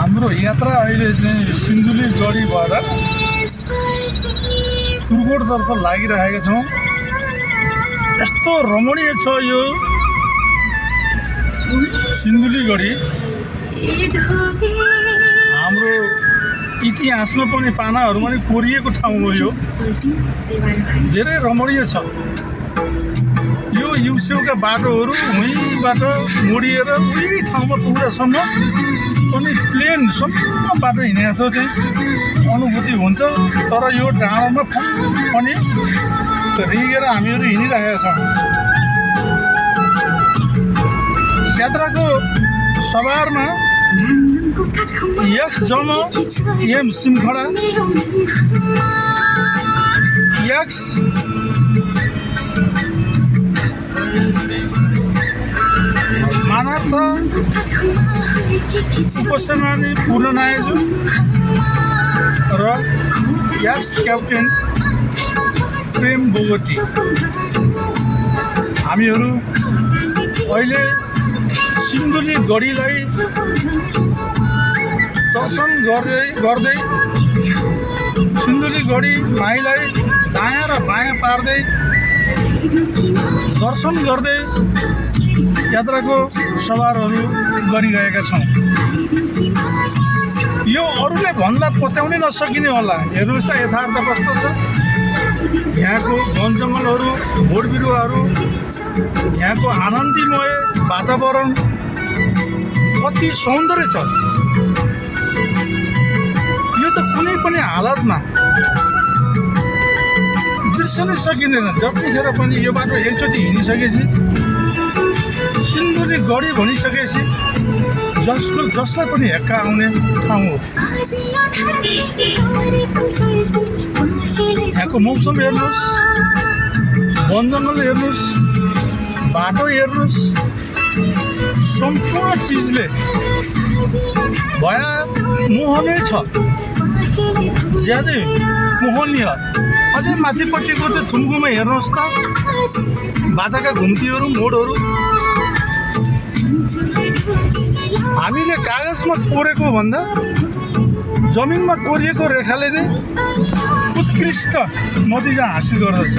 हाम्रो यात्रा अहिले चाहिँ सिन्धुलीगढी भएर सुर्कोटतर्फ लागिरहेका छौँ। यस्तो रमणीय छ यो सिन्धुलीगढी। हाम्रो इतिहासमा पनि पानाहरूमा पनि कोरिएको ठाउँ हो यो। धेरै रमणीय छ यो। युसेउका बाटोहरू वहीँबाट मोडिएर उही ठाउँमा पुग्दासम्म पनि प्लेनसम्म बाटो हिँडेको चाहिँ अनुभूति हुन्छ। तर यो डाँडोमा पनि रिगेर हामीहरू हिँडिरहेका छौँ। यात्राको सवारमा यक्स जम एम सिमखडा यक्स मानर्थ उपसेनानी पूर्णनायजु र यक्स क्याप्टेन प्रेम बोगटी हामीहरू अहिले सिन्धुलीगढीलाई दर्शन गर्दै सिन्धुलीगढी माईलाई दायाँ र बायाँ पार्दै दर्शन गर्दै यात्राको सवारहरू गरिरहेका छौँ। यो अरूले भन्दा पत्याउनै नसकिने होला। हेर्नुहोस् त यथार्थ कस्तो छ। यहाँको वन जङ्गलहरू, बोट बिरुवाहरू, यहाँको आनन्दमय वातावरण कति सौन्दर्य छ। यो त कुनै पनि हालतमा बिर्सनै सकिँदैन। जतिखेर पनि यो बाटो एकचोटि हिँडिसकेपछि सिन्धुलीगढी भनिसकेपछि जसलाई पनि हेक्का आउने ठाउँ हो। यहाँको मौसम हेर्नुहोस्, वन जङ्गल हेर्नुहोस्, बाटो हेर्नुहोस्, सम्पूर्ण चिजले भया मोहनै छ। ज्यादै मोहनीय। अझै माथिपट्टिको त्यो थुम्कुमा हेर्नुहोस् त, बाटाका घुम्तीहरू, मोडहरू। हामीले कागजमा कोरेको भन्दा जमिनमा कोरिएको रेखाले नै उत्कृष्ट नतिजा हासिल गर्दछ।